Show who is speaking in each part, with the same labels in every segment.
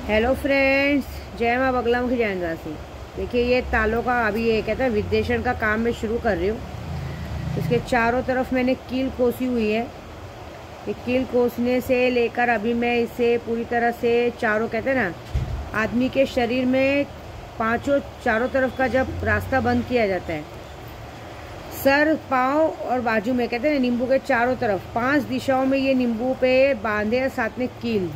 Speaker 1: Hello friends, जय माँ बगलामुखी जैन राशि। देखिए ये तालों का अभी ये कहता है विद्वेषण का काम मैं शुरू कर रही हूँ। इसके चारों तरफ मैंने कील कोसी हुई है। ये कील कोसने से लेकर अभी मैं इसे पूरी तरह से चारों कहते हैं ना, आदमी के शरीर में पांचों चारों तरफ का जब रास्ता बंद किया जाता है, सर पाँव और बाजू में कहते हैं ना, नींबू के चारों तरफ 5 दिशाओं में ये नींबू पे बांधे, साथ में कील।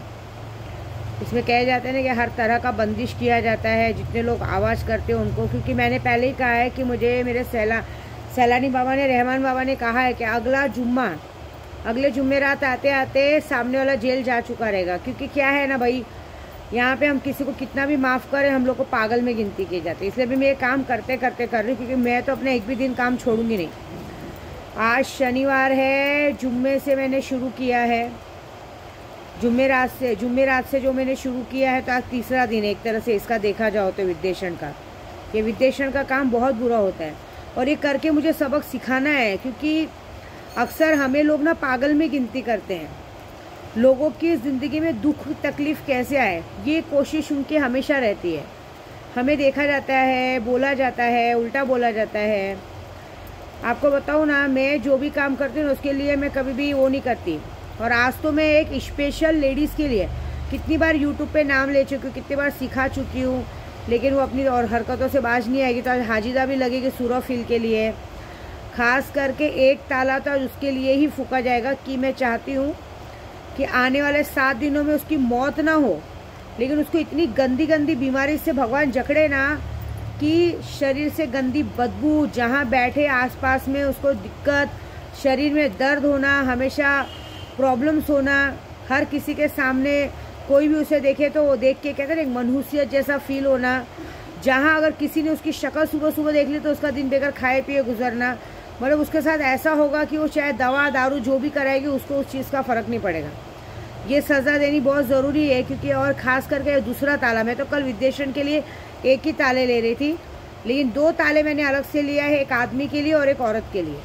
Speaker 1: इसमें कहा जाता है ना कि हर तरह का बंदिश किया जाता है जितने लोग आवाज़ करते हैं उनको, क्योंकि मैंने पहले ही कहा है कि मुझे मेरे सैलानी बाबा ने, रहमान बाबा ने कहा है कि अगले जुम्मेरात आते आते सामने वाला जेल जा चुका रहेगा। क्योंकि क्या है ना भाई, यहाँ पे हम किसी को कितना भी माफ़ करें, हम लोग को पागल में गिनती की जाती है। इसलिए भी मैं ये काम करते करते कर रही हूँ, क्योंकि मैं तो अपने एक भी दिन काम छोड़ूंगी नहीं। आज शनिवार है, जुम्मे से मैंने शुरू किया है, जुम्मेरात से जो मैंने शुरू किया है, तो आज तीसरा दिन है एक तरह से इसका देखा जाओ तो विद्वेषण का। ये विद्वेषण का काम बहुत बुरा होता है और ये करके मुझे सबक सिखाना है, क्योंकि अक्सर हमें लोग ना पागल में गिनती करते हैं। लोगों की ज़िंदगी में दुख तकलीफ़ कैसे आए, ये कोशिश उनकी हमेशा रहती है। हमें देखा जाता है, बोला जाता है, उल्टा बोला जाता है। आपको बताऊँ ना, मैं जो भी काम करती हूँ उसके लिए मैं कभी भी वो नहीं करती। और आज तो मैं एक स्पेशल लेडीज़ के लिए कितनी बार यूट्यूब पे नाम ले चुकी हूँ, कितनी बार सिखा चुकी हूँ, लेकिन वो अपनी और हरकतों से बाज नहीं आएगी। तो आज हाजिदा भी लगेगी सूरफिल के लिए। ख़ास करके एक ताला तो उसके लिए ही फूका जाएगा कि मैं चाहती हूँ कि आने वाले 7 दिनों में उसकी मौत ना हो, लेकिन उसको इतनी गंदी गंदी बीमारी से भगवान जकड़े ना कि शरीर से गंदी बदबू, जहाँ बैठे आसपास में उसको दिक्कत, शरीर में दर्द होना, हमेशा प्रॉब्लम्स होना, हर किसी के सामने कोई भी उसे देखे तो वो देख के कहते हैं एक मनहूसियत जैसा फील होना। जहाँ अगर किसी ने उसकी शक्ल सुबह सुबह देख ली तो उसका दिन बेकार खाए पिए गुजरना। मतलब उसके साथ ऐसा होगा कि वो चाहे दवा दारू जो भी कराएगी उसको उस चीज़ का फ़र्क नहीं पड़ेगा। ये सज़ा देनी बहुत ज़रूरी है, क्योंकि और ख़ास करके दूसरा ताला, मैं तो कल विद्वेषण के लिए एक ही ताले ले रही थी, लेकिन 2 ताले मैंने अलग से लिया है, एक आदमी के लिए और एक औरत के लिए,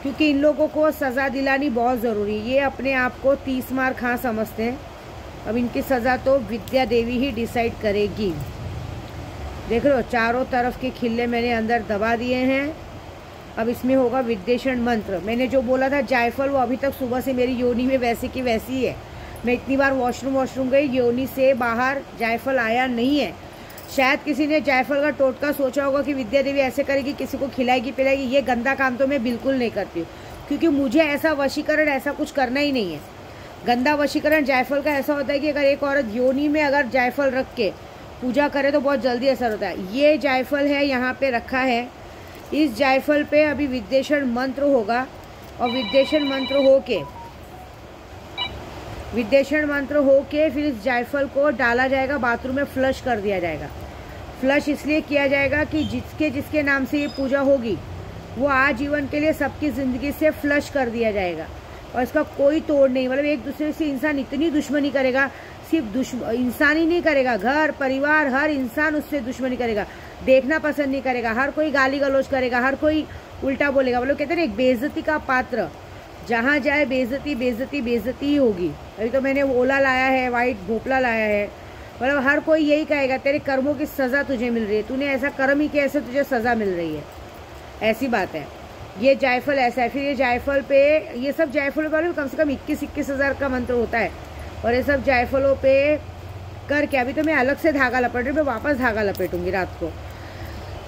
Speaker 1: क्योंकि इन लोगों को सज़ा दिलानी बहुत ज़रूरी है। ये अपने आप को 30 मार खां समझते हैं। अब इनकी सज़ा तो विद्या देवी ही डिसाइड करेगी। देख लो, चारों तरफ के खिल्ले मैंने अंदर दबा दिए हैं। अब इसमें होगा विद्वेषण मंत्र। मैंने जो बोला था जायफल, वो अभी तक सुबह से मेरी योनि में वैसे की वैसी है। मैं इतनी बार वॉशरूम गई, योनि से बाहर जायफल आया नहीं है। शायद किसी ने जायफल का टोटका सोचा होगा कि विद्या देवी ऐसे करेगी, किसी को खिलाएगी पिलाएगी। ये गंदा काम तो मैं बिल्कुल नहीं करती हूँ, क्योंकि मुझे ऐसा वशीकरण ऐसा कुछ करना ही नहीं है। गंदा वशीकरण जायफल का ऐसा होता है कि अगर एक औरत योनि में अगर जायफल रख के पूजा करे तो बहुत जल्दी असर होता है। ये जायफल है, यहाँ पे रखा है। इस जायफल पे अभी विद्वेषण मंत्र होगा और विद्वेषण मंत्र हो के फिर इस जायफल को डाला जाएगा, बाथरूम में फ्लश कर दिया जाएगा। फ्लश इसलिए किया जाएगा कि जिसके नाम से ये पूजा होगी वो आजीवन के लिए सबकी ज़िंदगी से फ्लश कर दिया जाएगा और इसका कोई तोड़ नहीं। मतलब एक दूसरे से इंसान इतनी दुश्मनी करेगा, सिर्फ इंसान ही नहीं करेगा, घर परिवार हर इंसान उससे दुश्मनी करेगा, देखना पसंद नहीं करेगा, हर कोई गाली गलौज करेगा, हर कोई उल्टा बोलेगा। मतलब कहते हैं एक बेइज्जती का पात्र, जहाँ जाए बेइज्जती बेइज्जती बेइज्जती ही होगी। अभी तो मैंने ओला लाया है, वाइट भोपला लाया है। मतलब हर कोई यही कहेगा तेरे कर्मों की सज़ा तुझे मिल रही है, तूने ऐसा कर्म ही किया, ऐसे तुझे सज़ा मिल रही है। ऐसी बात है। ये जायफल ऐसा है। फिर ये जायफल पे, ये सब जायफलों पर कम से कम 21 हज़ार का मंत्र होता है और ये सब जायफलों पे करके अभी तो मैं अलग से धागा लपेट रही हूँ, मैं वापस धागा लपेटूंगी रात को।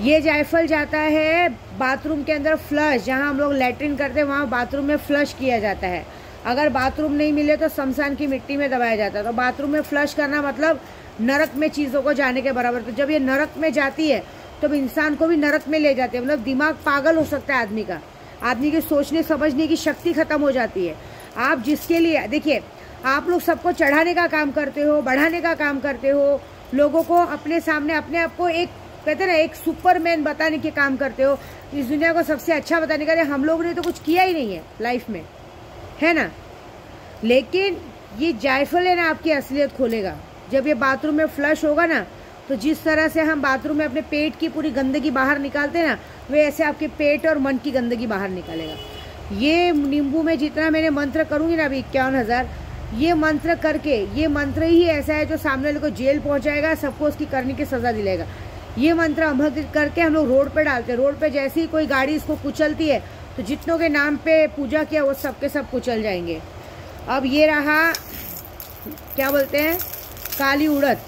Speaker 1: ये जायफल जाता है बाथरूम के अंदर फ्लश, जहाँ हम लोग लैट्रिन करते हैं वहाँ बाथरूम में फ्लश किया जाता है। अगर बाथरूम नहीं मिले तो शमशान की मिट्टी में दबाया जाता है। तो बाथरूम में फ्लश करना मतलब नरक में चीज़ों को जाने के बराबर। तो जब ये नरक में जाती है तो इंसान को भी नरक में ले जाती है। मतलब दिमाग पागल हो सकता है आदमी का, आदमी की सोचने समझने की शक्ति खत्म हो जाती है। आप जिसके लिए, देखिए, आप लोग सबको चढ़ाने का काम करते हो, बढ़ाने का काम करते हो, लोगों को अपने सामने अपने आप को एक कहते हैं ना एक सुपरमैन बताने के काम करते हो, इस दुनिया को सबसे अच्छा बताने का। हम लोगों ने तो कुछ किया ही नहीं है लाइफ में, है ना। लेकिन ये जायफल है ना, आपकी असलियत खोलेगा। जब ये बाथरूम में फ्लश होगा ना, तो जिस तरह से हम बाथरूम में अपने पेट की पूरी गंदगी बाहर निकालते हैं ना, वे ऐसे आपके पेट और मन की गंदगी बाहर निकालेगा। ये नींबू में जितना मैंने मंत्र करूँगी ना अभी 51,000, ये मंत्र करके, ये मंत्र ही ऐसा है जो सामने वाले को जेल पहुंचाएगा, सबको उसकी करने की सज़ा दिलाएगा। ये मंत्र हम करके हम लोग रोड पे डालते हैं। रोड पे जैसे ही कोई गाड़ी इसको कुचलती है तो जितनों के नाम पे पूजा किया वो सब के सब कुचल जाएंगे। अब ये रहा क्या बोलते हैं, काली उड़द।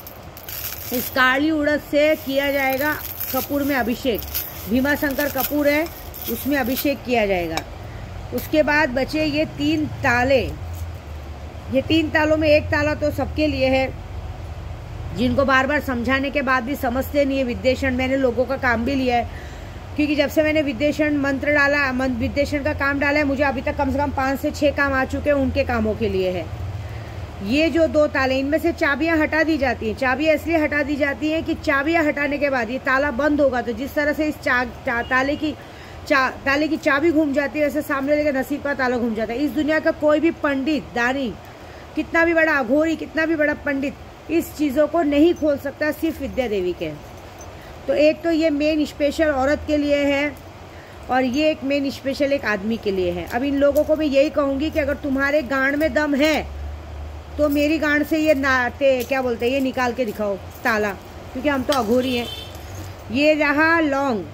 Speaker 1: इस काली उड़द से किया जाएगा कपूर में अभिषेक। भीमा शंकर कपूर है, उसमें अभिषेक किया जाएगा। उसके बाद बचे ये 3 ताले। ये 3 तालों में एक ताला तो सबके लिए है, जिनको बार बार समझाने के बाद भी समझते नहीं है विद्वेषण। मैंने लोगों का काम भी लिया है, क्योंकि जब से मैंने विद्वेषण मंत्र डाला, विद्वेषण का काम डाला है, मुझे अभी तक कम से कम 5 से 6 काम आ चुके हैं, उनके कामों के लिए है। ये जो 2 ताले, इनमें से चाबियां हटा दी जाती हैं। चाबियां इसलिए हटा दी जाती हैं कि चाबियां हटाने के बाद ये ताला बंद होगा, तो जिस तरह से इस ताले की चाबी घूम जाती है, वैसे सामने लेके नसीब का ताला घूम जाता है। इस दुनिया का कोई भी पंडित दानी, कितना भी बड़ा अघोरी, कितना भी बड़ा पंडित इस चीज़ों को नहीं खोल सकता, सिर्फ विद्या देवी के। तो एक तो ये मेन स्पेशल औरत के लिए है, और ये एक मेन स्पेशल एक आदमी के लिए है। अब इन लोगों को मैं यही कहूँगी कि अगर तुम्हारे गांड में दम है तो मेरी गांड से ये क्या बोलते हैं, ये निकाल के दिखाओ ताला, क्योंकि हम तो अघोरी हैं। ये रहा लौंग।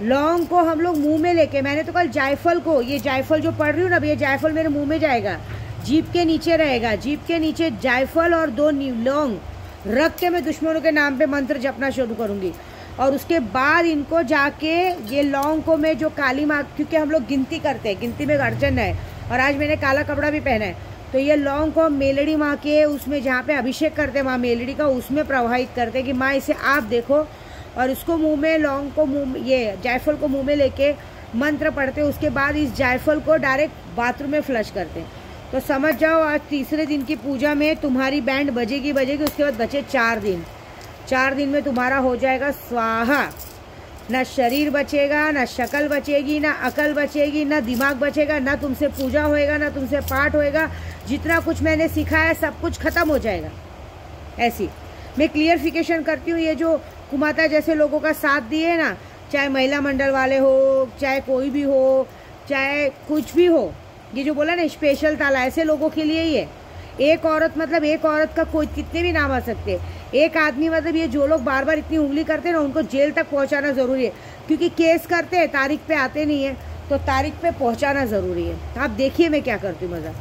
Speaker 1: लौंग को हम लोग मुंह में लेके, मैंने तो कल जायफल को, ये जायफल जो पढ़ रही हूँ ना, ये जायफल मेरे मुंह में जाएगा, जीभ के नीचे रहेगा। जीभ के नीचे जायफल और 2 लौंग रख के मैं दुश्मनों के नाम पे मंत्र जपना शुरू करूँगी। और उसके बाद इनको जाके ये लौंग को मैं जो काली माँ, क्योंकि हम लोग गिनती करते हैं, गिनती में अर्चन है, और आज मैंने काला कपड़ा भी पहना है, तो ये लौंग को मेलड़ी माँ के उसमें जहाँ पे अभिषेक करते हैं माँ मेलड़ी का, उसमें प्रवाहित करते हैं कि माँ इसे आप देखो, और उसको मुंह में, लौंग को मुंह, ये जायफल को मुंह में लेके मंत्र पढ़ते हैं। उसके बाद इस जायफल को डायरेक्ट बाथरूम में फ्लश करते हैं। तो समझ जाओ आज तीसरे दिन की पूजा में तुम्हारी बैंड बजेगी। उसके बाद बचे 4 दिन। 4 दिन में तुम्हारा हो जाएगा स्वाहा। ना शरीर बचेगा, ना शक्ल बचेगी, ना अकल बचेगी, ना दिमाग बचेगा, ना तुमसे पूजा होएगा, ना तुमसे पाठ होएगा। जितना कुछ मैंने सिखाया सब कुछ खत्म हो जाएगा। ऐसी मैं क्लियरिफिकेशन करती हूँ। ये जो कुमाता जैसे लोगों का साथ दिए ना, चाहे महिला मंडल वाले हो, चाहे कोई भी हो, चाहे कुछ भी हो, ये जो बोला ना स्पेशल ताला, ऐसे लोगों के लिए ही है। एक औरत मतलब एक औरत का कोई कितने भी नाम आ सकते हैं। एक आदमी मतलब ये जो लोग बार बार इतनी उंगली करते हैं ना, उनको जेल तक पहुंचाना ज़रूरी है, क्योंकि केस करते हैं तारीख पे आते नहीं है, तो तारीख पे पहुंचाना ज़रूरी है। आप देखिए मैं क्या करती हूँ मज़ा।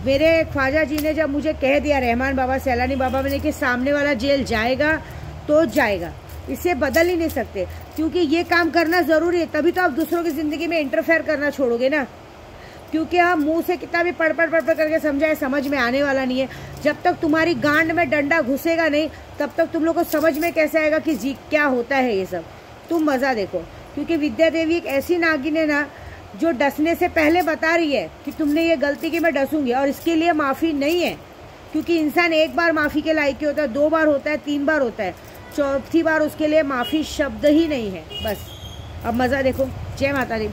Speaker 1: मेरे ख्वाजा जी ने जब मुझे कह दिया, रहमान बाबा, सैलानी बाबा ने, कि सामने वाला जेल जाएगा तो जाएगा, इसे बदल ही नहीं सकते, क्योंकि ये काम करना ज़रूरी है। तभी तो आप दूसरों की ज़िंदगी में इंटरफेयर करना छोड़ोगे ना, क्योंकि आप मुंह से कितना भी पढ़ करके समझाए, समझ में आने वाला नहीं है। जब तक तुम्हारी गांड में डंडा घुसेगा नहीं, तब तक तुम लोग को समझ में कैसे आएगा कि जी क्या होता है ये सब। तुम मज़ा देखो, क्योंकि विद्या देवी एक ऐसी नागिन है ना, जो डसने से पहले बता रही है कि तुमने ये गलती की, मैं डसूंगी, और इसके लिए माफ़ी नहीं है। क्योंकि इंसान एक बार माफ़ी के लायक होता है, 2 बार होता है, 3 बार होता है, 4थी बार उसके लिए माफ़ी शब्द ही नहीं है। बस अब मज़ा देखो। जय माता दी।